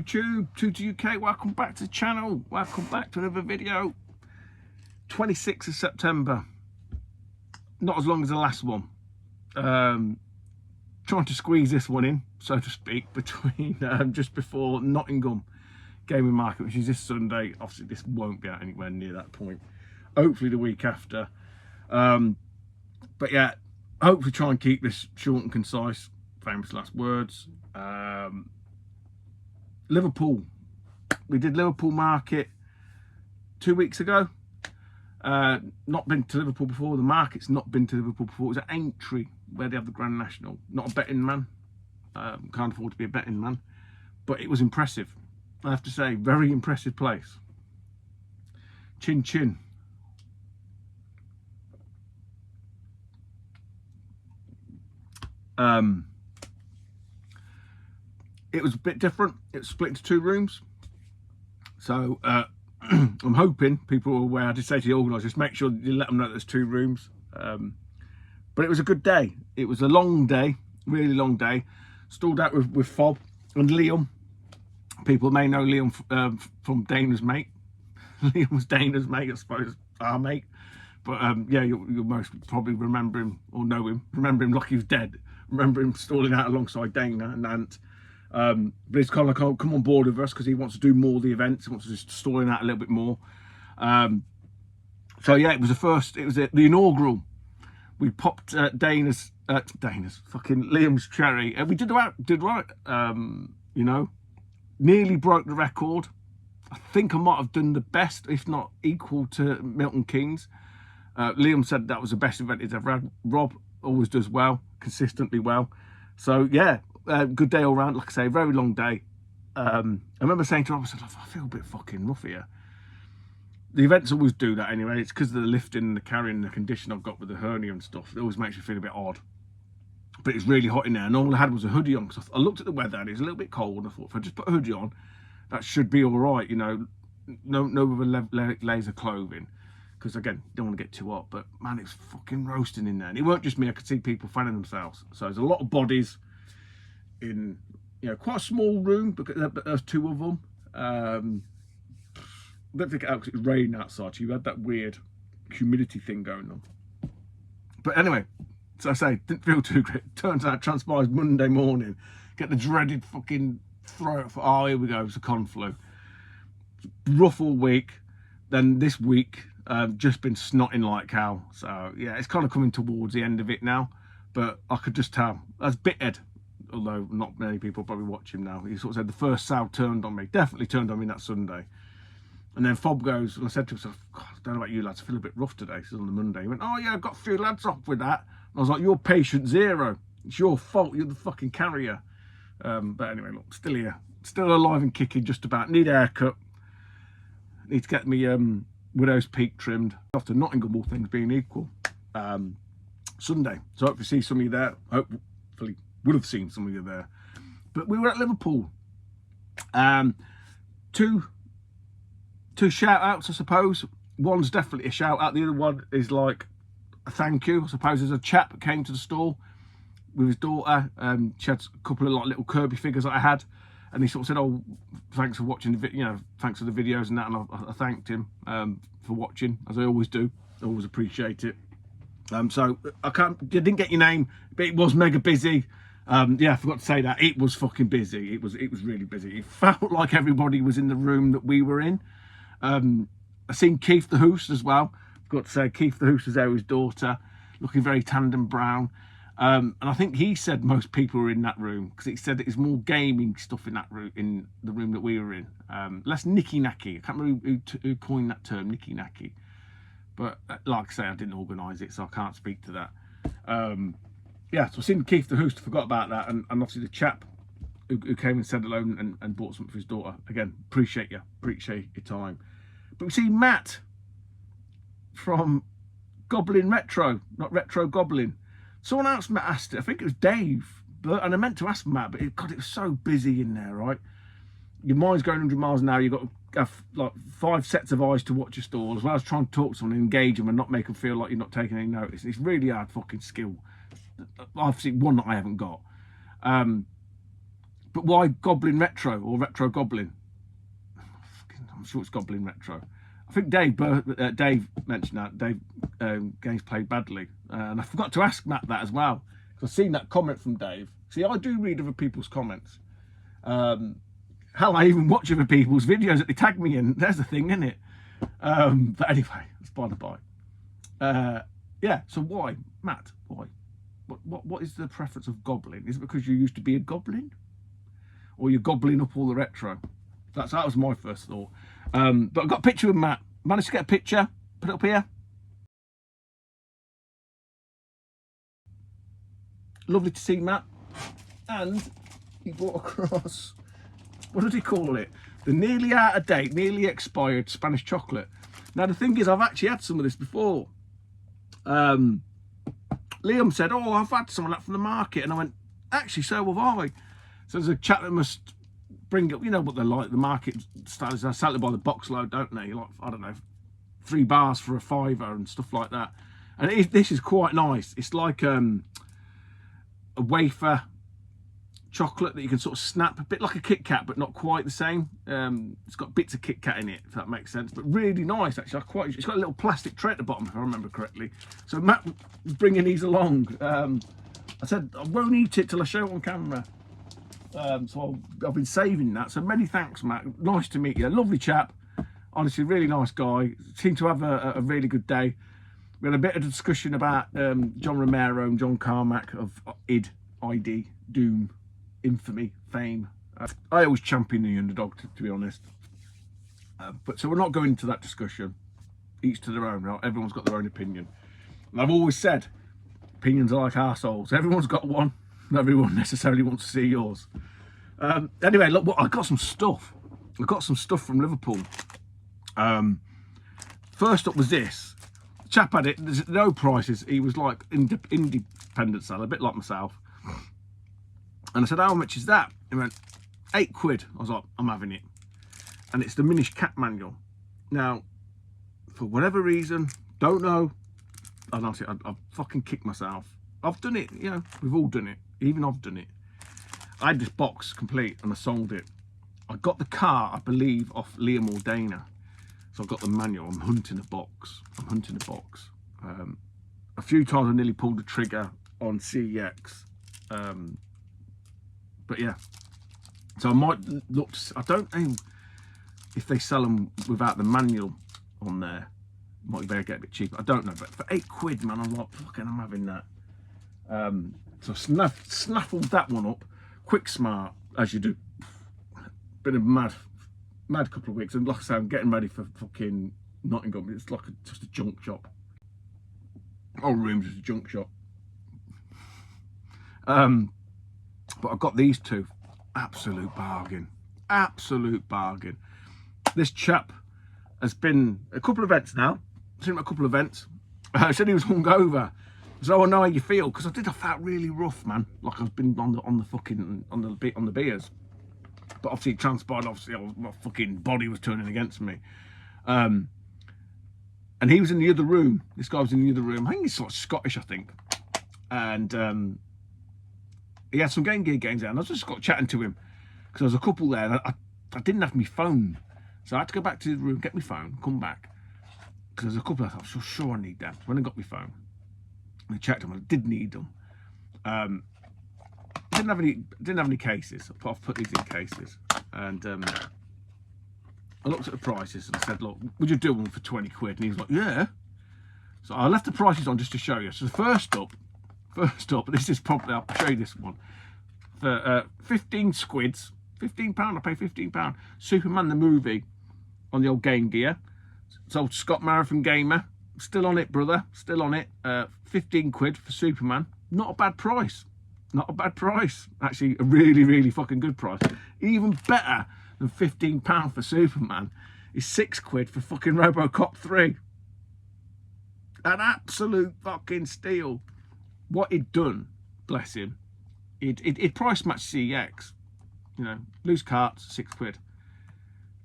YouTube, Tutor UK, welcome back to the channel, welcome back to another video. 26th of September, not as long as the last one. Trying to squeeze this one in, so to speak, between just before Nottingham Gaming Market, which is this Sunday. Obviously this won't be out anywhere near that point, hopefully the week after. But yeah, hopefully try and keep this short and concise, famous last words. Liverpool, we did Liverpool Market 2 weeks ago. Not been to Liverpool before. The market's not been to Liverpool before. It was at Aintree where they have the Grand National. Not a betting man, can't afford to be a betting man, but it was impressive, I have to say. Very impressive place. Chin chin. It was a bit different. It was split into 2 rooms. So I'm hoping people are aware. I did say to the organisers, make sure you let them know there's 2 rooms. But it was a good day. It was a long day, really long day. Stalled out with Fob and Liam. People may know Liam from Dana's mate. Liam was Dana's mate, I suppose, our mate. But yeah, you'll most probably remember him or know him. Remember him like he was dead. Remember him stalling out alongside Dana and Ant. But he's kind of like, come on board with us because he wants to do more of the events. He wants to just stall in out a little bit more. So yeah, it was the inaugural. We popped Liam's cherry, and we did right. You know, nearly broke the record. I think I might have done the best, if not equal to Milton Keynes. Liam said that was the best event he's ever had. Rob always does well, consistently well. So yeah. Good day all round. Like I say, very long day. I remember saying to Rob, I said, I feel a bit fucking rough here. The events always do that anyway. It's because of the lifting and the carrying and the condition I've got with the hernia and stuff. It always makes me feel a bit odd. But it's really hot in there, and all I had was a hoodie on because I looked at the weather and it was a little bit cold. I thought if I just put a hoodie on, that should be all right. You know, no other layers of clothing, because again, don't want to get too hot. But man, it was fucking roasting in there, and it weren't just me. I could see people fanning themselves. So there's a lot of bodies in, you know, quite a small room, because there's 2 of them. I don't think it was raining outside, so you had that weird humidity thing going on. But anyway, so I say, didn't feel too great. Turns out, transpires Monday morning, get the dreaded fucking throat for, oh, here we go, it's a conflu. Rough all week. Then this week, just been snotting like hell. So yeah, it's kind of coming towards the end of it now, but I could just tell. That's bithead. Although not many people probably watch him now. He sort of said the first sow turned on me. Definitely turned on me that Sunday. And then Fob goes, and I said to him, God, I don't know about you lads, I feel a bit rough today. This is on the Monday. He went, oh yeah, I've got a few lads off with that. And I was like, you're patient 0. It's your fault. You're the fucking carrier. But anyway, look, still here. Still alive and kicking just about. Need a haircut. Need to get me widow's peak trimmed. After Nottingham, all things being equal. Sunday. So hopefully see some of you there. Hopefully would have seen some of you there. But we were at Liverpool. 2 shout outs, I suppose. One's definitely a shout out, the other one is like a thank you. I suppose there's a chap that came to the store with his daughter. She had a couple of like little Kirby figures that I had, and he sort of said, oh, thanks for watching the video, you know, thanks for the videos and that. And I thanked him for watching, as I always do. I always appreciate it. So I didn't get your name, but it was mega busy. Yeah, I forgot to say that. It was fucking busy. It was really busy. It felt like everybody was in the room that we were in. I seen Keith the Hoose as well. I've got to say, Keith the Hoose was there with his daughter, looking very tanned and brown. And I think he said most people were in that room, because he said it was more gaming stuff in that room, in the room that we were in. Less nicky nacky. I can't remember who coined that term, nicky nacky. But like I say, I didn't organise it, so I can't speak to that. Yeah, so I've seen Keith the Host, forgot about that, and obviously the chap who came and said hello and bought something for his daughter. Again, appreciate you, appreciate your time. But we see Matt from Goblin Retro, not Retro Goblin. Someone else asked it, I think it was Dave, and I meant to ask Matt, but God, it was so busy in there, right? Your mind's going 100 miles an hour, you've got to have like 5 sets of eyes to watch your stall, as well as trying to talk to someone and engage them and not make them feel like you're not taking any notice. It's really hard fucking skill. Obviously one that I haven't got. But But why Goblin Retro or Retro Goblin? I'm sure it's Goblin Retro. I think Dave mentioned that. Dave Games Played Badly. And I forgot to ask Matt that as well. Because I've seen that comment from Dave. See, I do read other people's comments. Hell, I even watch other people's videos that they tag me in. There's the thing, isn't it? But anyway, it's by the by. Yeah, so why? Matt, why? What is the preference of Goblin? Is it because you used to be a goblin? Or you're gobbling up all the retro? That was my first thought. But I've got a picture of Matt. Managed to get a picture. Put it up here. Lovely to see Matt. And he brought across, what did he call it? The nearly out of date, nearly expired Spanish chocolate. Now the thing is, I've actually had some of this before. Liam said, oh, I've had some of that from the market. And I went, actually, so have I. So there's a chap that must bring up, you know what they're like, the market styles, they sell it by the box load, don't they? Like, I don't know, 3 bars for a £5 and stuff like that. And this is quite nice. It's like a wafer chocolate that you can sort of snap, a bit like a Kit Kat, but not quite the same. It's got bits of Kit Kat in it, if that makes sense, but really nice actually. It's got a little plastic tray at the bottom, if I remember correctly. So Matt was bringing these along. I said I won't eat it till I show it on camera. So I've been saving that. So many thanks, Matt. Nice to meet you. Lovely chap. Honestly, really nice guy. Seemed to have a really good day. We had a bit of discussion about John Romero and John Carmack of ID, Doom, Infamy, Fame. I always champion the underdog, to be honest. But so we're not going into that discussion. Each to their own. Right? Everyone's got their own opinion. And I've always said, opinions are like arseholes. Everyone's got one. Not everyone necessarily wants to see yours. Anyway, look, I got some stuff. I got some stuff from Liverpool. First up was this. The chap had it. There's no prices. He was like independent seller, a bit like myself. And I said, how much is that? He went, £8. I was like, I'm having it. And it's the Minish Cat manual. Now, for whatever reason, don't know. And honestly, I've fucking kicked myself. I've done it, you know, we've all done it. Even I've done it. I had this box complete and I sold it. I got the car, I believe, off Liam or Dana. So I got the manual. I'm hunting a box. A few times I nearly pulled the trigger on CEX. But yeah. So I might look, I don't know if they sell them without the manual on there. Might be better get a bit cheaper. I don't know, but for £8, man, I'm like, fucking, I'm having that. So snaffled that one up, quick smart, as you do. Been a mad couple of weeks, and like I say, I'm getting ready for fucking Nottingham. It's like just a junk shop. Our room's just a junk shop. But I've got these two, absolute bargain. This chap has been a couple of events now. I've seen him at a couple of events. Said he was hungover. So I know how you feel, because I felt really rough, man. Like I've been on the beers. But obviously it transpired, my fucking body was turning against me. And he was in the other room. This guy was in the other room. I think he's sort of Scottish, I think. And he had some Game Gear games there, and I just got chatting to him. Because there was a couple there, and I didn't have my phone. So I had to go back to the room, get my phone, come back. Because there's a couple I thought, sure I need them. So when I got my phone, I checked them. I did need them. Didn't have any cases. I've put these in cases, and I looked at the prices and I said, "Look, would you do one for £20?" And he was like, "Yeah." So I left the prices on just to show you. So the first up, this is probably, I'll show you this one for 15 squids, £15. I pay £15. Superman the movie on the old Game Gear. It's old Scott Marathon Gamer. Still on it, brother. Still on it. £15 for Superman. Not a bad price. Actually, a really, really fucking good price. Even better than £15 for Superman is £6 for fucking RoboCop 3. An absolute fucking steal. What he'd done, bless him, he'd price match CEX. You know, loose carts, £6. But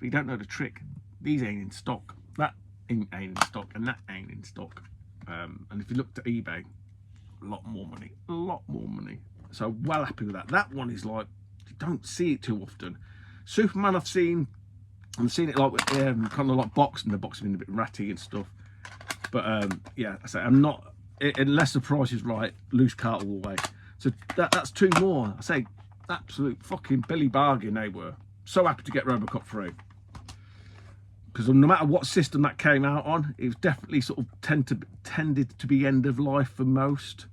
you don't know the trick. These ain't in stock. That ain't in stock, and that ain't in stock. And if you looked at eBay, a lot more money. So well happy with that. That one is like don't see it too often. Superman I've seen it like with kind of like boxing. The boxing being a bit ratty and stuff. But yeah, I say I'm not, unless the price is right, loose cart all the way. So that's 2 more. I say absolute fucking Billy bargain they were. So happy to get Robocop 3. Because no matter what system that came out on, it was definitely sort of tended to be end of life for most.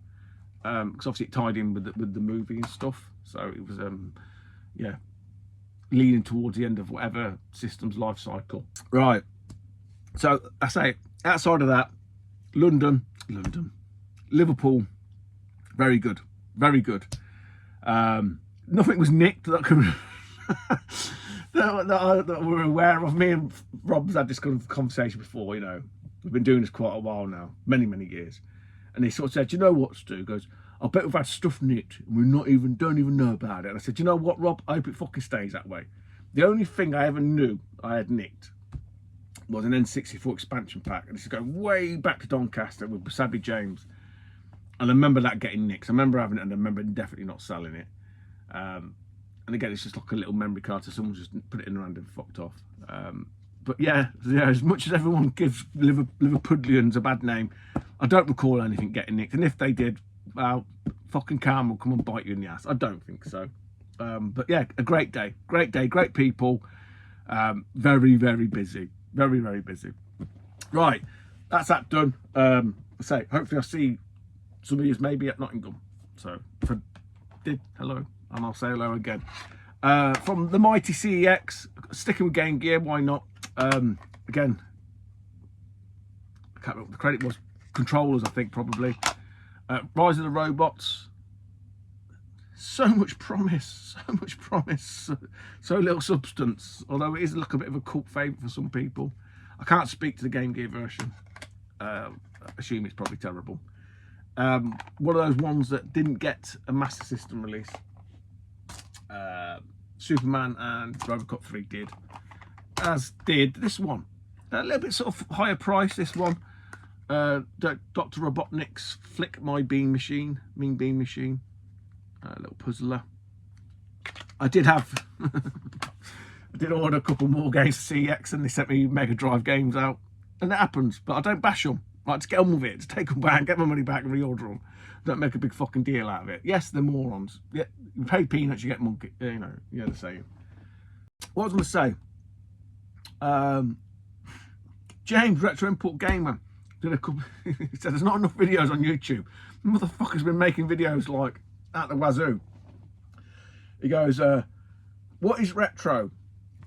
Because obviously it tied in with the movie and stuff. So it was, yeah, leading towards the end of whatever system's life cycle. Right. So I say, outside of that, London, Liverpool, very good, very good. Nothing was nicked that could that we're aware of. Me and Rob's had this kind of conversation before. You know, we've been doing this quite a while now, many years. And he sort of said, "You know what, Stu?" He goes, "I bet we've had stuff nicked and don't even know about it." And I said, "You know what, Rob? I hope it fucking stays that way." The only thing I ever knew I had nicked was an N64 expansion pack, and this is going way back to Doncaster with Sadly James. And I remember that getting nicked. I remember having it, and I remember definitely not selling it. And again, it's just like a little memory card, so someone just put it in around and fucked off. But yeah, as much as everyone gives Liverpudlians a bad name, I don't recall anything getting nicked. And if they did, well, fucking karma will come and bite you in the ass. I don't think so. But yeah, a great day, great people. Very busy, very busy. Right, that's that done. I say, hopefully I'll see some of you maybe at Nottingham. So if I did, hello, and I'll say hello again. From the mighty CEX, sticking with Game Gear, why not? Again, I can't remember what the credit was. Controllers, I think, probably. Rise of the Robots. So much promise, so little substance. Although it is like a bit of a cult favourite for some people. I can't speak to the Game Gear version. I assume it's probably terrible. One of those ones that didn't get a Master System release. Superman and Robocop 3 did, as did this one. A little bit sort of higher price, this one. Dr. Robotnik's Flick My Beam Machine, Mean Beam Machine. A little puzzler. I did have, I did order a couple more games to CX, and they sent me Mega Drive games out, and that happens. But I don't bash them. Like, just get on with it. Just take them back, get my money back, and reorder them. Don't make a big fucking deal out of it. Yes, they're morons. Yeah, you pay peanuts, you get monkey. You know the saying. What was I going to say? James, Retro Import Gamer, did a couple. He said there's not enough videos on YouTube. The motherfucker's been making videos like at the wazoo. He goes, what is retro?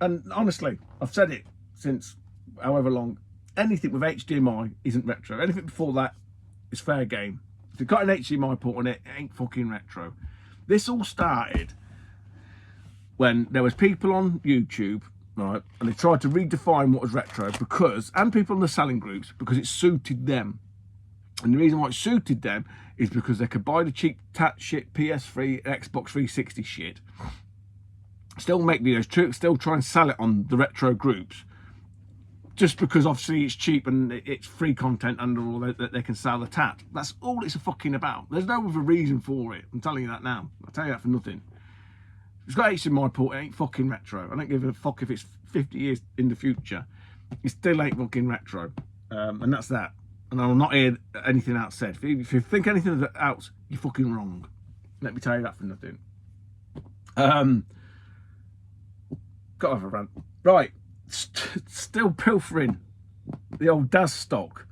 And honestly, I've said it since however long. Anything with HDMI isn't retro. Anything before that is fair game. If you've got an HDMI port on it, it ain't fucking retro. This all started when there was people on YouTube, right, and they tried to redefine what was retro because, and people in the selling groups, because it suited them. And the reason why it suited them is because they could buy the cheap tat shit PS3, Xbox 360 shit, still make videos, still try and sell it on the retro groups, just because obviously it's cheap and it's free content under all that they can sell the tat. That's all it's fucking about. There's no other reason for it. I'm telling you that now. I'll tell you that for nothing. If it's got HDMI port, it ain't fucking retro. I don't give a fuck if it's 50 years in the future. It still ain't fucking retro. And that's that. And I will not hear anything else said. If you think anything else, you're fucking wrong. Let me tell you that for nothing. Got off a rant. Right. Still pilfering the old DAS stock.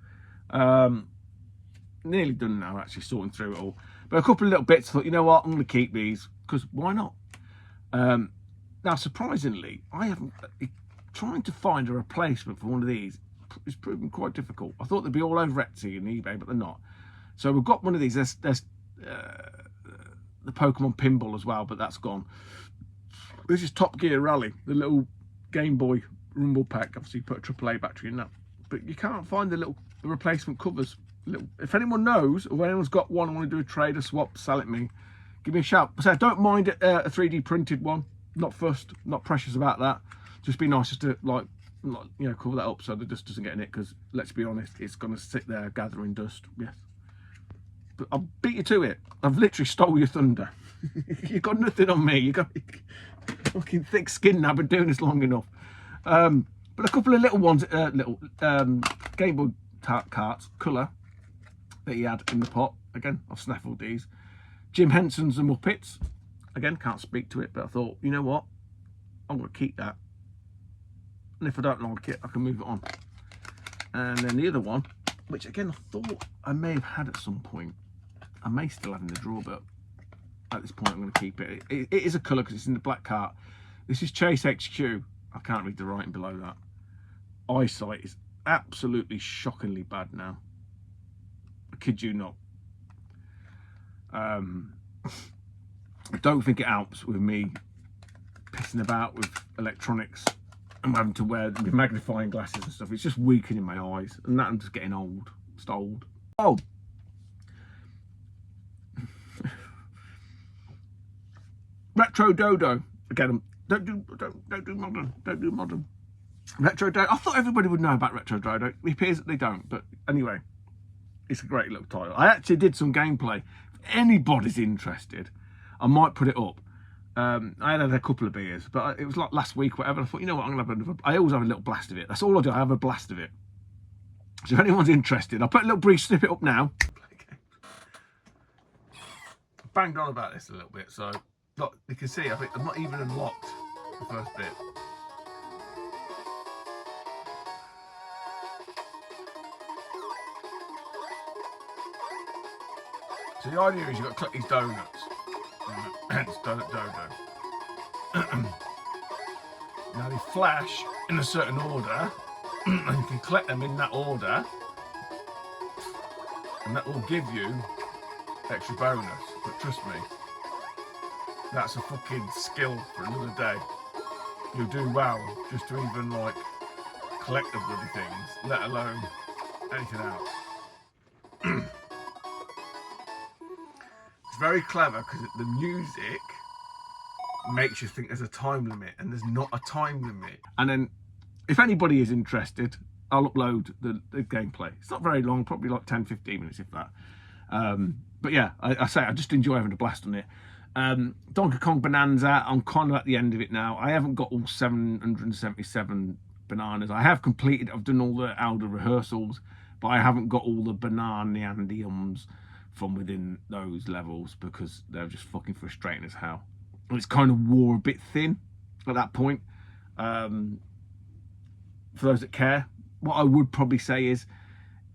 Nearly done now, actually, sorting through it all. But a couple of little bits, I thought, you know what, I'm going to keep these, because why not? Now, surprisingly, I haven't... Trying to find a replacement for one of these is proving quite difficult. I thought they'd be all over Etsy and eBay, but they're not. So we've got one of these. There's the Pokemon Pinball as well, but that's gone. This is Top Gear Rally, the little Game Boy Rumble pack. Obviously, you put a AAA battery in that, but you can't find the replacement covers. If anyone knows, or anyone's got one, I want to do a trade, a swap, sell it me, give me a shout. So I don't mind a 3D printed one. Not fussed, not precious about that. Just be nice just to cover that up so the dust doesn't get in it, because let's be honest, it's going to sit there gathering dust. Yes, but I'll beat you to it. I've literally stole your thunder. You got nothing on me. You got fucking thick skin now, been doing this long enough. But a couple of little ones, Game Boy carts, colour, that he had in the pot. Again, I've snaffled these. Jim Henson's The Muppets. Again, can't speak to it, but I thought, you know what? I'm going to keep that. And if I don't like it, I can move it on. And then the other one, which again, I thought I may have had at some point. I may still have in the drawer, but at this point, I'm going to keep it. It is a colour because it's in the black cart. This is Chase HQ. I can't read the writing below that. Eyesight is absolutely shockingly bad now. I kid you not. I don't think it helps with me pissing about with electronics and having to wear magnifying glasses and stuff. It's just weakening my eyes, and that I'm just getting old. Just old. Oh. Retro Dodo. Again, don't do modern. Don't do modern. Retro Dodo. I thought everybody would know about Retro Dodo. It appears that they don't. But anyway, it's a great little title. I actually did some gameplay. If anybody's interested, I might put it up. I had a couple of beers, but it was like last week, whatever. I thought, you know what, I'm gonna have another. I always have a little blast of it. That's all I do. I have a blast of it. So if anyone's interested, I'll put a little brief snippet up now. Banged on about this a little bit, so look, you can see I think I'm not even unlocked the first bit. So the idea is you've got to collect these donuts. Hence Donut Dodo. Now they flash in a certain order, and you can collect them in that order, and that will give you extra bonus. But trust me, that's a fucking skill for another day. You'll do well just to even like collect the bloody things, let alone anything else. It's very clever because the music makes you think there's a time limit, and there's not a time limit. And then if anybody is interested, I'll upload the gameplay. It's not very long, probably like 10-15 minutes if that. But yeah, I say I just enjoy having a blast on it. Donkey Kong Bonanza, I'm kind of at the end of it now. I haven't got all 777 bananas. I have completed, I've done all the Elder rehearsals, but I haven't got all the bananiums from within those levels because they're just fucking frustrating as hell. And it's kind of wore a bit thin at that point. For those that care, what I would probably say is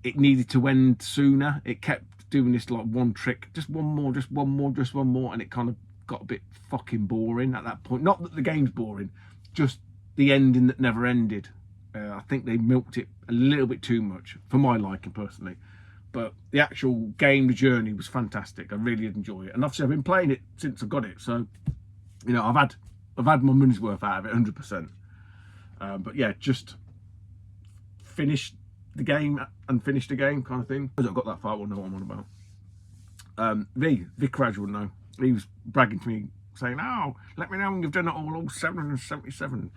it needed to end sooner. It kept doing this like one trick, just one more, just one more, just one more, and it kind of got a bit fucking boring at that point. Not that the game's boring, just the ending that never ended. I think they milked it a little bit too much for my liking personally. But the actual game, the journey was fantastic. I really did enjoy it, and obviously I've been playing it since I got it, so you know I've had my money's worth out of it, 100%. But yeah, just finished the game and finished the game kind of thing. I've got that far, I won't know what I'm on about. Vic Raj will know. He was bragging to me, saying, "Oh, let me know when you've done it all 777."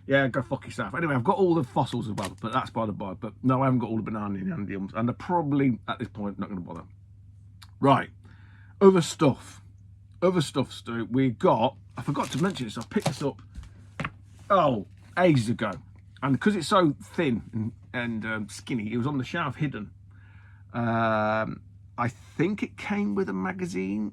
Yeah, go fuck yourself. Anyway, I've got all the fossils as well, but that's by the by. But no, I haven't got all the banana indiums, and they're probably at this point not going to bother. Right, other stuff, Stu. We got. I forgot to mention this. I picked this up ages ago, and because it's so thin and skinny, it was on the shelf hidden. I think it came with a magazine.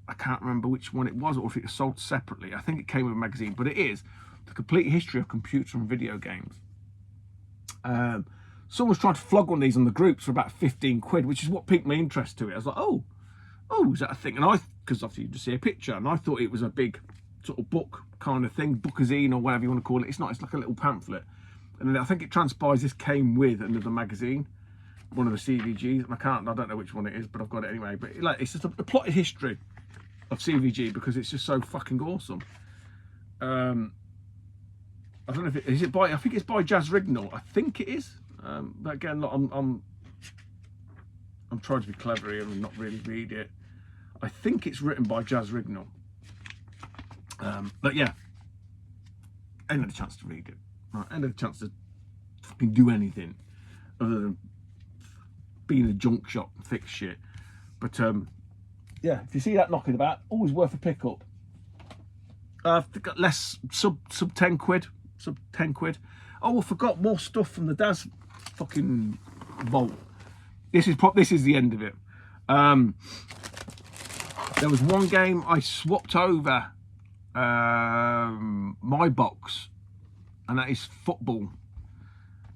I can't remember which one it was, or if it was sold separately. I think it came with a magazine, but it is The Complete History of Computer and Video Games. Someone's trying to flog one of these on the groups for about 15 quid, which is what piqued my interest to it. I was like, oh, is that a thing? And because obviously you just see a picture, and I thought it was a big sort of book kind of thing, bookazine or whatever you want to call it. It's not, it's like a little pamphlet. And then I think it transpires this came with another magazine, one of the CVGs, and I don't know which one it is, but I've got it anyway. But it's just a plotted history of CVG because it's just so fucking awesome. I don't know if is it by. I think it's by Jazz Rignall. I think it is. But again, look, I'm trying to be clever here and not really read it. I think it's written by Jazz Rignall. But yeah, I ain't had a chance to read it. Right, I ain't had a chance to fucking do anything other than be in a junk shop and fix shit. But yeah, if you see that knocking about, always worth a pickup. I've got less, sub 10 quid, sub 10 quid. Oh, I forgot more stuff from the Daz fucking vault. This is the end of it. There was one game I swapped over my box, and that is football.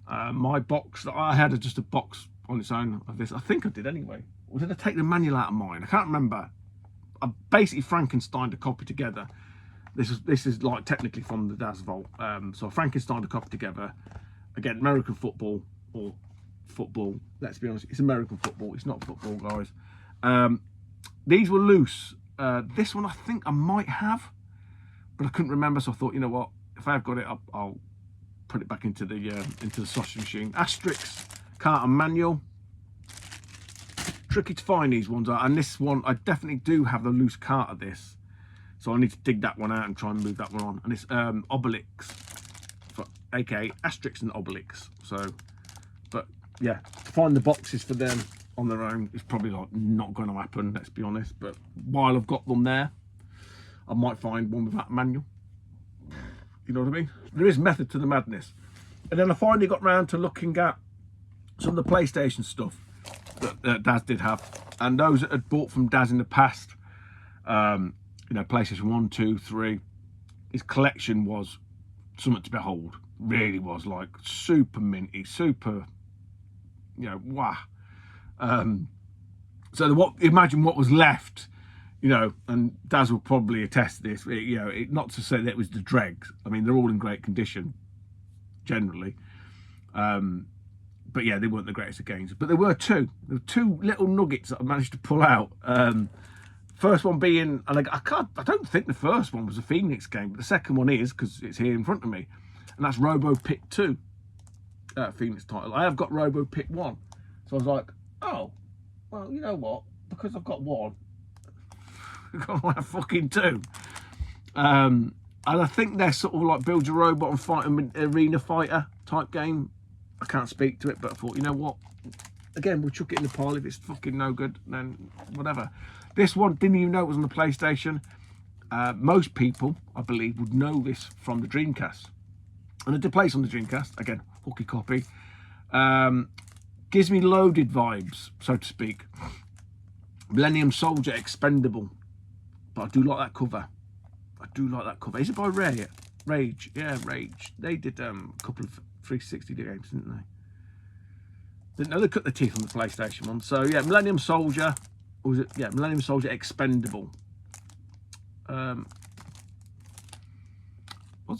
My box that I had, just a box on its own of this. I think I did anyway. Or did I take the manual out of mine? I can't remember. I basically Frankensteined a copy together. This is like technically from the Daz vault. So I Frankensteined a copy together. Again, American football, or football. Let's be honest, it's American football. It's not football, guys. These were loose. This one I think I might have, but I couldn't remember. So I thought, you know what? If I've got it, I'll put it back into the sausage machine. Asterix cart and manual. Tricky to find these ones are, and this one I definitely do have the loose cart of this, so I need to dig that one out and try and move that one on. And it's Obelix, aka Asterix and Obelix. So, but yeah, to find the boxes for them on their own is probably like not going to happen, let's be honest. But while I've got them there, I might find one with that manual. You know what I mean? There is method to the madness. And then I finally got round to looking at some of the PlayStation stuff that Daz did have, and those that had bought from Daz in the past, you know, PlayStation 1, 2, 3, his collection was something to behold. Really was, like super minty, super, you know, wow. So imagine what was left, you know, and Daz will probably attest to this, you know, not to say that it was the dregs. I mean, they're all in great condition, generally. But yeah, they weren't the greatest of games. But there were two little nuggets that I managed to pull out. First one being, and I don't think the first one was a Phoenix game, but the second one is, because it's here in front of me, and that's Robo Pit 2, Phoenix title. I have got Robo Pit 1, so I was like, oh, well, you know what? Because I've got one, I've got to have fucking two. And I think they're sort of like build your robot and fight an arena fighter type game. I can't speak to it, but I thought, you know what? Again, we'll chuck it in the pile. If it's fucking no good, then whatever. This one, didn't even know it was on the PlayStation. Most people, I believe, would know this from the Dreamcast. And it did place on the Dreamcast. Again, hooky copy. Gives me loaded vibes, so to speak. Millennium Soldier Expendable. But I do like that cover. I do like that cover. Is it by Rage? Yeah, Rage. They did a couple of 360 games, didn't they? Didn't know they cut the teeth on the PlayStation one. So yeah, Millennium Soldier. Or was it? Yeah, Millennium Soldier Expendable. Was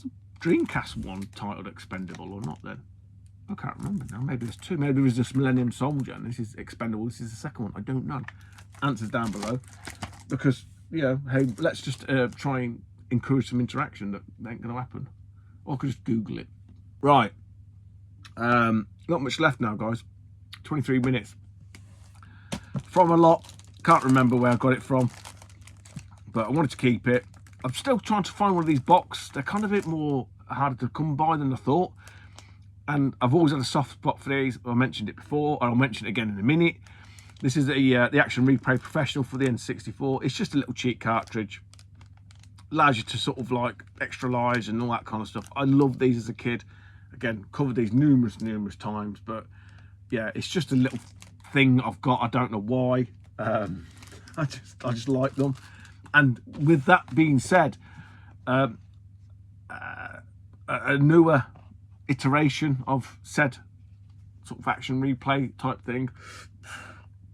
the Dreamcast one titled Expendable or not then? I can't remember now. Maybe there's two. Maybe it was just Millennium Soldier and this is Expendable. This is the second one. I don't know. Answers down below. Because, you know, hey, let's just try and encourage some interaction that ain't going to happen. Or I could just Google it. Right. Not much left now, guys. 23 minutes. From a lot. Can't remember where I got it from. But I wanted to keep it. I'm still trying to find one of these boxes. They're kind of a bit more harder to come by than I thought. And I've always had a soft spot for these. I mentioned it before, and I'll mention it again in a minute. This is the Action Replay Professional for the N64. It's just a little cheap cartridge. Allows you to sort of like extra lives and all that kind of stuff. I loved these as a kid. Again, covered these numerous times, but yeah, it's just a little thing I've got. I don't know why. I just like them. And with that being said, a newer iteration of said sort of action replay type thing,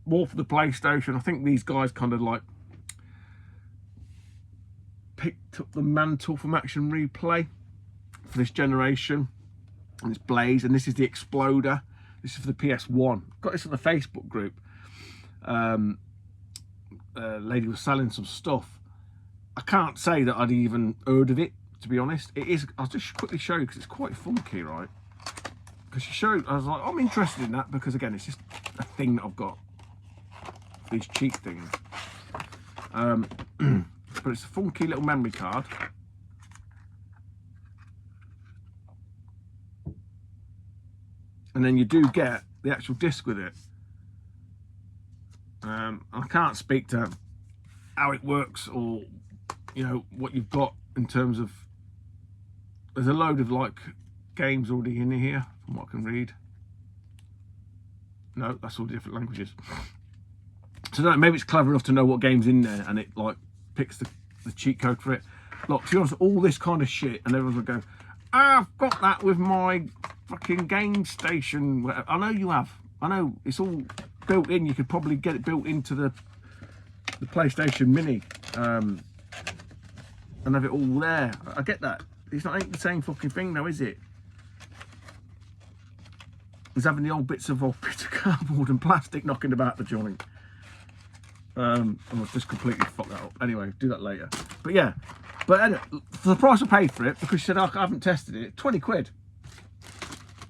more for the PlayStation. I think these guys kind of like picked up the mantle from action replay for this generation. And it's Blaze, and this is the Exploder. This is for the PS1. Got this on the Facebook group. Lady was selling some stuff. I can't say that I'd even heard of it, to be honest. It is. I'll just quickly show you because it's quite funky, right? Because she showed, I was like, I'm interested in that because again, it's just a thing that I've got. These cheap things. But it's a funky little memory card. And then you do get the actual disc with it. I can't speak to how it works, or you know what you've got in terms of. There's a load of like games already in here from what I can read. No, that's all different languages. So no, maybe it's clever enough to know what game's in there, and it like picks the cheat code for it. Look, to be honest, all this kind of shit, and everyone's gonna go, I've got that with my fucking game station. I know you have. I know it's all built in. You could probably get it built into the PlayStation Mini, and have it all there. I get that. It's not ain't the same fucking thing though, is it? It's having the old bits of cardboard and plastic knocking about the joint. I'll just completely fuck that up. Anyway, do that later. But yeah, but anyway, for the price I paid for it, because she said I haven't tested it, 20 quid.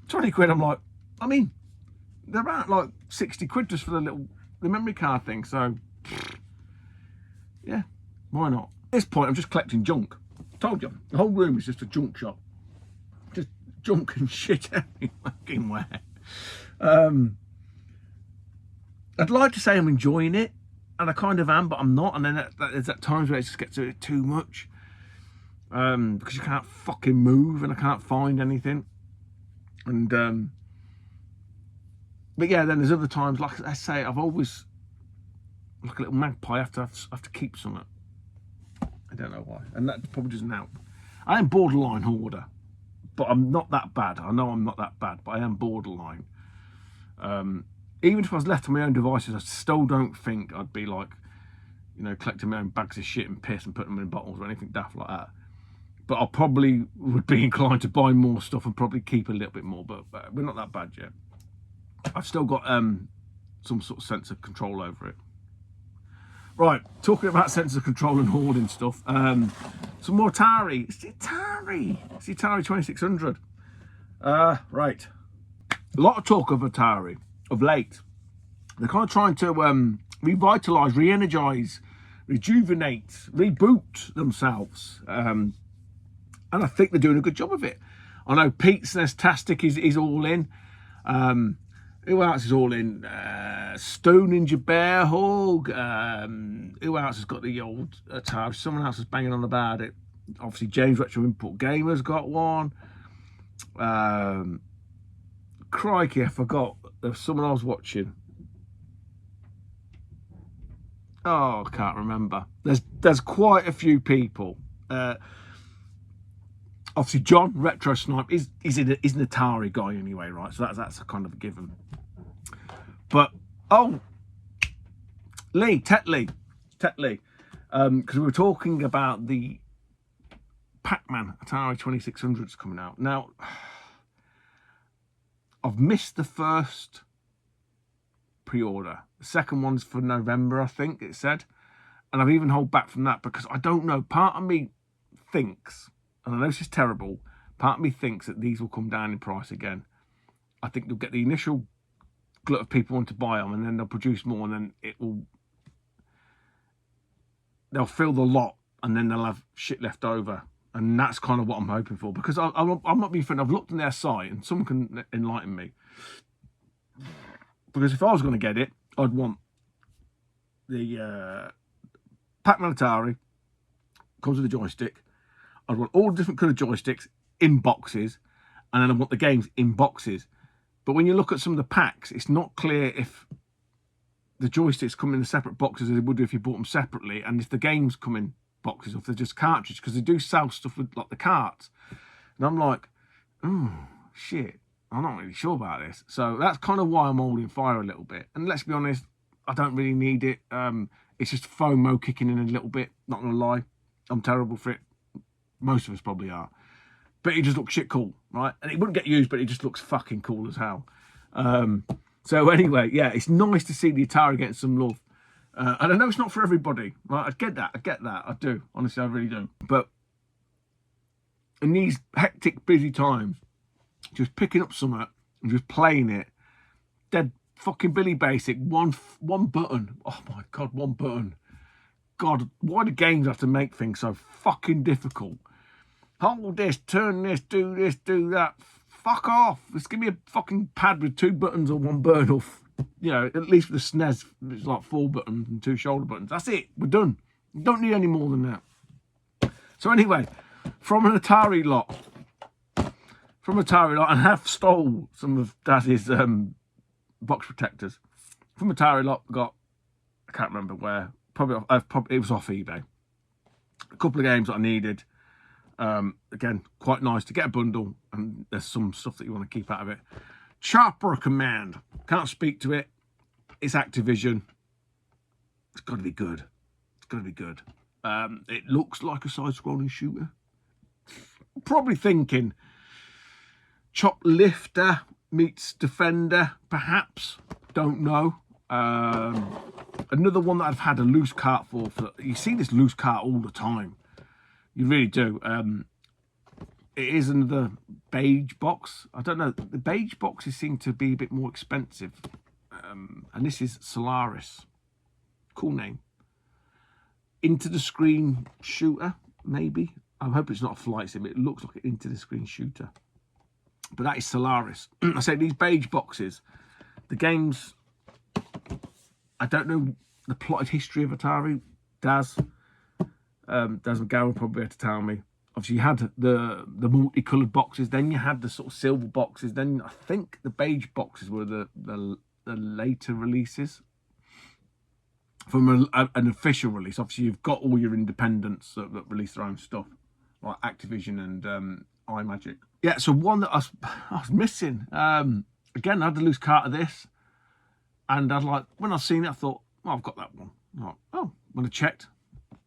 20 quid, I'm like, I mean, they're about like 60 quid just for the memory card thing, so yeah, why not? At this point, I'm just collecting junk. Told you, the whole room is just a junk shop. Just junk and shit everywhere. I'd like to say I'm enjoying it, and I kind of am, but I'm not. And then there's at times where it just gets too much, because you can't fucking move and I can't find anything. And but yeah, then there's other times, like I say, I've always like a little magpie. I have to keep something. I don't know why, and that probably doesn't help. I am borderline hoarder, but I'm not that bad. I know I'm not that bad, but I am borderline. Even if I was left on my own devices, I still don't think I'd be like, you know, collecting my own bags of shit and piss and putting them in bottles or anything daft like that. But I probably would be inclined to buy more stuff and probably keep a little bit more, but we're not that bad yet. I've still got some sort of sense of control over it. Right, talking about sense of control and hoarding stuff, some more Atari. It's the Atari 2600. Right, a lot of talk of Atari of late. They're kind of trying to revitalise, re-energise, rejuvenate, reboot themselves, and I think they're doing a good job of it. I know Pete's SNES-tastic is all in. Who else is all in? Stone Ninja Bear Hog. Who else has got the old Atari? Someone else is banging on about it. Obviously, James Retro Import Gamer's got one. Crikey, I forgot. There was someone I was watching. Oh, I can't remember. There's quite a few people. Obviously, John Retro Snipe is an Atari guy anyway, right? So that's a kind of a given. But Tet Lee, because we were talking about the Pac-Man Atari 2600s coming out. Now, I've missed the first pre-order. The second one's for November, I think it said, and I've even held back from that because I don't know. Part of me thinks, and I know this is terrible, part of me thinks that these will come down in price again. I think they'll get the initial glut of people want to buy them, and then they'll produce more, and then they'll fill the lot, and then they'll have shit left over, and that's kind of what I'm hoping for. Because I'm not being funny. I've looked on their site, and someone can enlighten me. Because if I was going to get it, I'd want the Pac-Man Atari, comes with a joystick. I'd want all different colour joysticks in boxes, and then I want the games in boxes. But when you look at some of the packs, it's not clear if the joysticks come in the separate boxes as they would if you bought them separately, and if the games come in boxes or if they're just cartridges, because they do sell stuff with like the carts. And I'm like, oh, shit, I'm not really sure about this. So that's kind of why I'm holding fire a little bit. And let's be honest, I don't really need it. It's just FOMO kicking in a little bit, not going to lie. I'm terrible for it. Most of us probably are. But it just looks shit cool, right? And it wouldn't get used, but it just looks fucking cool as hell. So anyway, yeah, it's nice to see the Atari getting some love. And I know it's not for everybody, right? I get that, I do. Honestly, I really do. But in these hectic, busy times, just picking up something and just playing it, dead fucking Billy Basic, one button. Oh my God, one button. God, why do games have to make things so fucking difficult? Hold this, turn this, do that. Fuck off. Just give me a fucking pad with 2 buttons or 1 button, or, you know, at least with the SNES, it's like 4 buttons and 2 shoulder buttons. That's it. We're done. You don't need any more than that. So anyway, from an Atari lot, and I have stole some of Daddy's box protectors. From Atari lot, got, I can't remember where, probably it was off eBay. A couple of games that I needed. Again, quite nice to get a bundle, and there's some stuff that you want to keep out of it. Chopper Command. Can't speak to it. It's Activision. It's got to be good. It's got to be good. It looks like a side-scrolling shooter. Probably thinking Choplifter meets Defender, perhaps. Don't know. Another one that I've had a loose cart for. You see this loose cart all the time. You really do. It is another beige box. I don't know. The beige boxes seem to be a bit more expensive. And this is Solaris. Cool name. Into the screen shooter, maybe. I hope it's not a flight sim. It looks like an into the screen shooter. But that is Solaris. I say these beige boxes, the games, I don't know the plotted history of Atari. Daz McGowan will probably be able to tell me. Obviously, you had the multicoloured boxes, then you had the sort of silver boxes, then I think the beige boxes were the later releases. From an official release, obviously you've got all your independents that release their own stuff, like Activision and iMagic. Yeah, so one that I was missing. Again, I had the loose cart of this, and I'd like, when I seen it, I thought, oh, I've got that one. I'm like, oh, when I checked,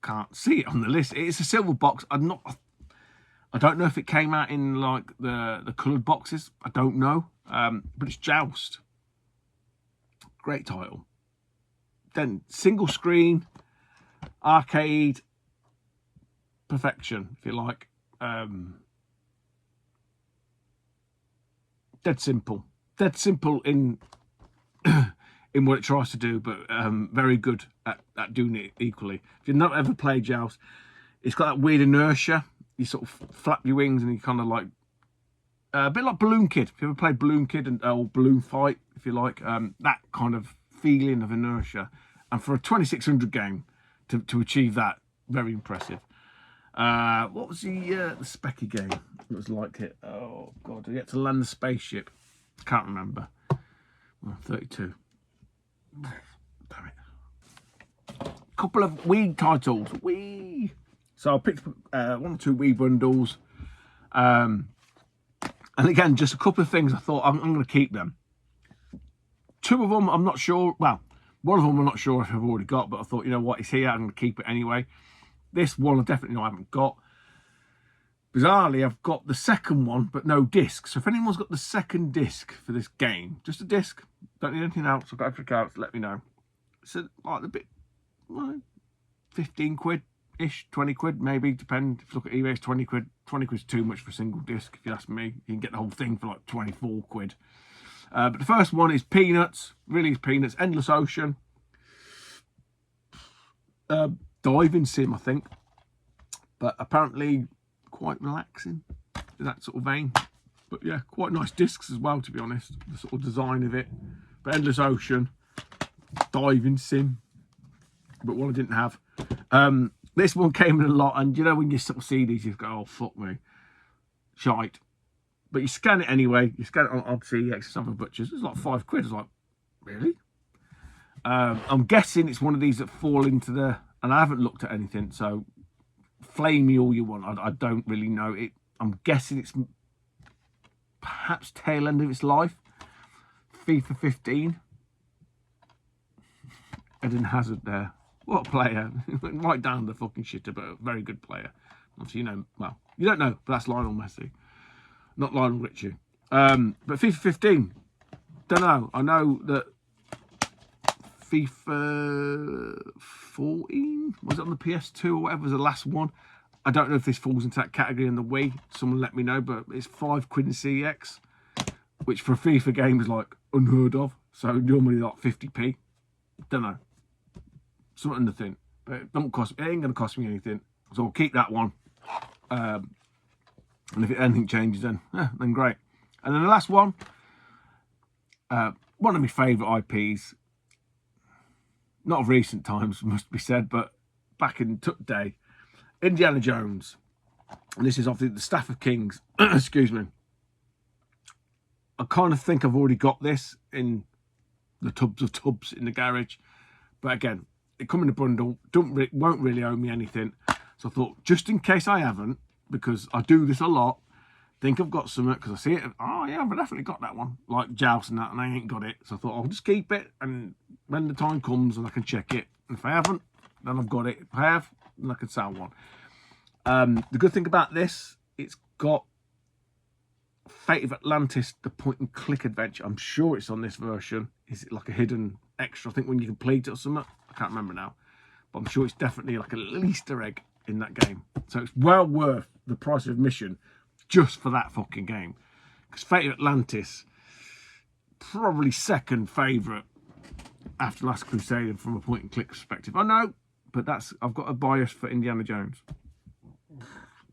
can't see it on the list. It's a silver box. I don't know if it came out in like the coloured boxes. I don't know, but it's Joust. Great title. Then single screen, arcade, perfection, if you like. Dead simple in in what it tries to do, but very good at doing it equally. If you've not ever played Joust, it's got that weird inertia. You sort of flap your wings and you kind of like a bit like Balloon Kid. If you ever played Balloon Kid or Balloon Fight, if you like, that kind of feeling of inertia. And for a 2600 game to achieve that, very impressive. What was the specky game that was like it? Oh god, you had to land the spaceship. Can't remember. Oh, 32. Damn it. Couple of Wii titles. Wii. So I picked up 1 or 2 Wii bundles. And again, just a couple of things I thought I'm going to keep them. 2 of them I'm not sure. Well, 1 of them I'm not sure if I've already got, but I thought, you know what, it's here, I'm going to keep it anyway. This one I definitely know I haven't got. Bizarrely, I've got the second one, but no disc. So if anyone's got the second disc for this game, just a disc, don't need anything else, I've got everything else, let me know. So like a bit, well, 15 quid-ish, 20 quid maybe, depend. If you look at eBay, it's 20 quid. 20 quid's too much for a single disc, if you ask me. You can get the whole thing for like 24 quid. But the first one is Peanuts, really is Peanuts, Endless Ocean. Diving sim, I think. But apparently quite relaxing in that sort of vein. But yeah, quite nice discs as well, to be honest. The sort of design of it. But Endless Ocean, diving sim. But one I didn't have. This one came in a lot, and you know when you sort of see these, you go, oh, fuck me. Shite. But you scan it anyway. You scan it on CEX, some of the butchers. It's like 5 quid. I was like, really? I'm guessing it's one of these that fall into the... And I haven't looked at anything, so flame me all you want. I don't really know. I'm guessing it's perhaps tail end of its life. FIFA 15. Eden Hazard there. What a player. Went right down the fucking shitter, but a very good player. Obviously, you know, well, you don't know, but that's Lionel Messi. Not Lionel Richie. But FIFA 15. Don't know. I know that FIFA 14 was it on the PS2 or whatever was the last one. I don't know if this falls into that category in the Wii. Someone let me know, but it's 5 quid in CEX, which for a FIFA game is like unheard of. So normally like 50p. Don't know. Something to think, but it ain't going to cost me anything. So I'll keep that one. And if anything changes, then great. And then the last one, one of my favourite IPs. Not of recent times, must be said, but back in day. Indiana Jones. And this is obviously the Staff of Kings. Excuse me. I kind of think I've already got this in the tubs of tubs in the garage. But again, it come in a bundle. Won't really owe me anything. So I thought, just in case I haven't, because I do this a lot, think I've got something, because I see it. Oh, yeah, I've definitely got that one. Like Joust and that, and I ain't got it. So I thought, I'll just keep it. And when the time comes, and I can check it. And if I haven't, then I've got it. If I have, then I can sell one. The good thing about this, it's got Fate of Atlantis, the point and click adventure. I'm sure it's on this version. Is it like a hidden extra? I think when you complete it or something. I can't remember now. But I'm sure it's definitely like a little Easter egg in that game. So it's well worth the price of admission just for that fucking game. Because Fate of Atlantis, probably second favourite after Last Crusade from a point and click perspective. I know, but I've got a bias for Indiana Jones.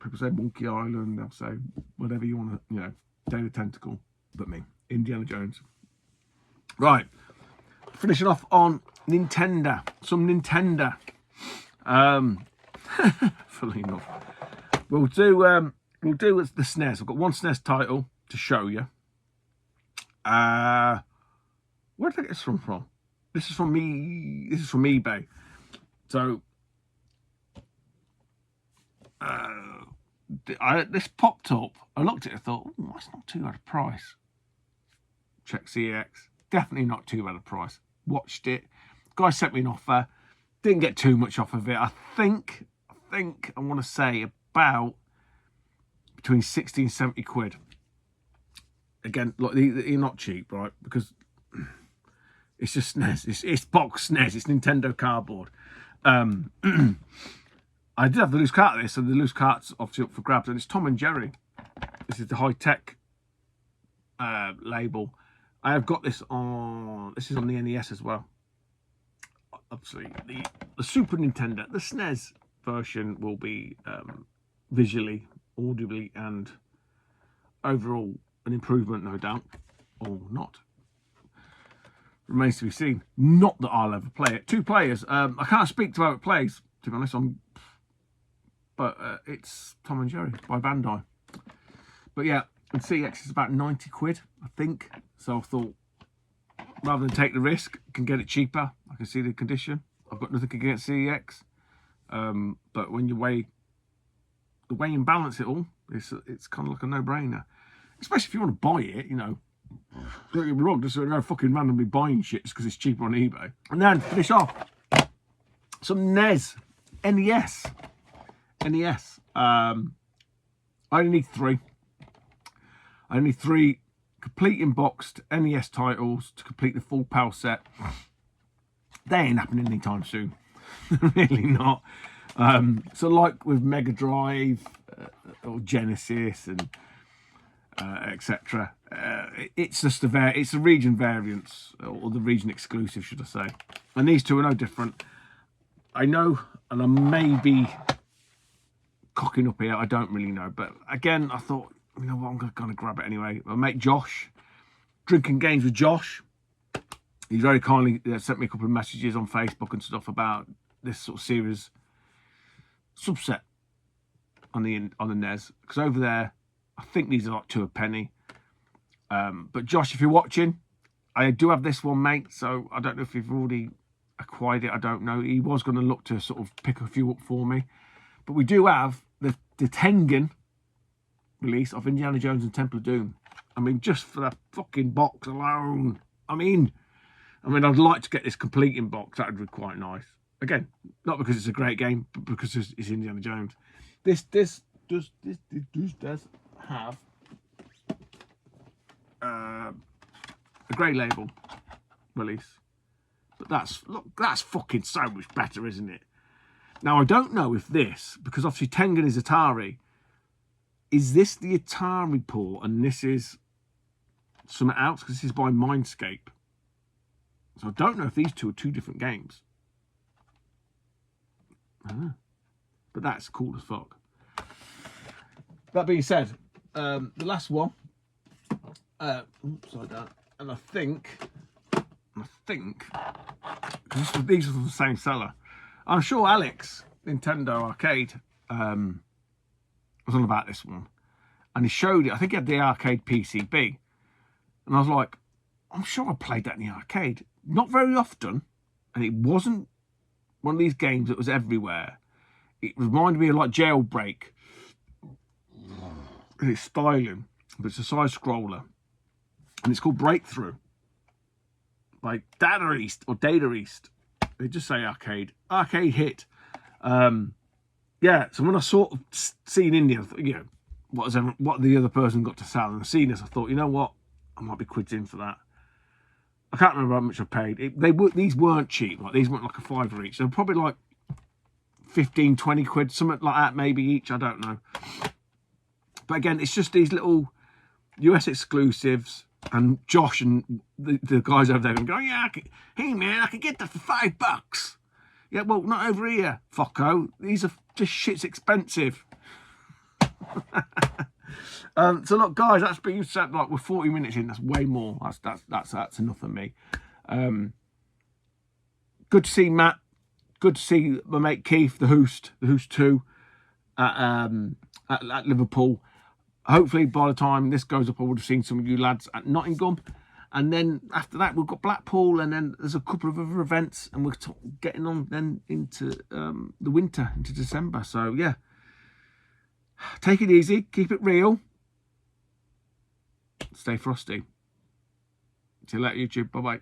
People say Monkey Island, they'll say whatever you want to, Day of the Tentacle, but me, Indiana Jones. Right, finishing off on Nintendo, some Nintendo. Funnily enough, we'll do the SNES. I've got one SNES title to show you. Where did I get this from? This is from me. This is from eBay. So. This popped up. I looked at it and thought, oh, that's not too bad a price. Check CEX. Definitely not too bad a price. Watched it. Guy sent me an offer. Didn't get too much off of it. I think I want to say about between 60 and 70 quid. Again, like you're not cheap, right? Because it's just SNES. It's box SNES. It's Nintendo cardboard. I did have the loose cart of this, so the loose cart's obviously up for grabs, and it's Tom and Jerry. This is the high-tech label. I have got this on. This is on the NES as well. Obviously, the Super Nintendo, the SNES version will be visually, audibly, and overall an improvement, no doubt, or not. Remains to be seen. Not that I'll ever play it. 2 players. I can't speak to how it plays, to be honest. But it's Tom and Jerry by Bandai. But yeah, and CX is about 90 quid, I think. So I thought, rather than take the risk, I can get it cheaper. I can see the condition. I've got nothing against CEX. But when you weigh and balance it all, it's kind of like a no-brainer. Especially if you want to buy it, Don't get me wrong, just no fucking randomly buying shit just because it's cheaper on eBay. And then finish off some NES. NES. I only need 3. I only need 3 complete in-boxed NES titles to complete the full PAL set. They ain't happening anytime soon. Really not. So like with Mega Drive or Genesis and etc. It's just it's a region variance, or the region exclusive, should I say. And these two are no different. I know, and I may be cocking up here, I don't really know, but again, I thought, you know what, I'm gonna grab it anyway. My mate Josh, Drinking Games with Josh, he very kindly sent me a couple of messages on Facebook and stuff about this sort of series subset on the NES, because over there I think these are like 2 a penny. But Josh, if you're watching, I do have this one, mate, so I don't know if you've already acquired it. I don't know. He was going to look to sort of pick a few up for me. But we do have the Tengen release of Indiana Jones and Temple of Doom. I mean, just for the fucking box alone. I mean, I'd like to get this complete in box. That would be quite nice. Again, not because it's a great game, but because it's Indiana Jones. This does have a grey label release. But that's fucking so much better, isn't it? Now, I don't know if this, because obviously Tengen is Atari, is this the Atari port and this is something else? Because this is by Mindscape. So I don't know if these two are 2 different games. But that's cool as fuck. That being said, the last one, upside down, and I think, because these are from the same seller. I'm sure Alex Nintendo arcade. I was on about this one, and he showed it. I think he had the arcade PCB, and I was like, I'm sure I played that in the arcade. Not very often, and it wasn't one of these games that was everywhere. It reminded me of like Jailbreak. It's styling, but it's a side scroller, and it's called Breakthrough by Data East or Data East. They just say arcade hit. Yeah, so when I sort of seen India, I thought, you know, what the other person got to sell, and I seen this, I thought, you know what, I might be quids in for that. I can't remember how much I paid. These weren't cheap. Like, these weren't like a £5 each. They were probably like 15, 20 quid, something like that, maybe each. I don't know. But again, it's just these little US exclusives. And Josh and the guys over there going, yeah, hey man, I can get that for $5. Yeah, well, not over here, fucko. These are just shit's expensive. So look, guys, that's been said. Like, we're 40 minutes in. That's way more. That's enough for me. Good to see Matt. Good to see my mate Keith, the Host 2, at Liverpool. Hopefully, by the time this goes up, I would have seen some of you lads at Nottingham. And then after that, we've got Blackpool, and then there's a couple of other events, and we're getting on then into the winter, into December. So yeah, take it easy, keep it real, stay frosty. See you later, YouTube. Bye bye.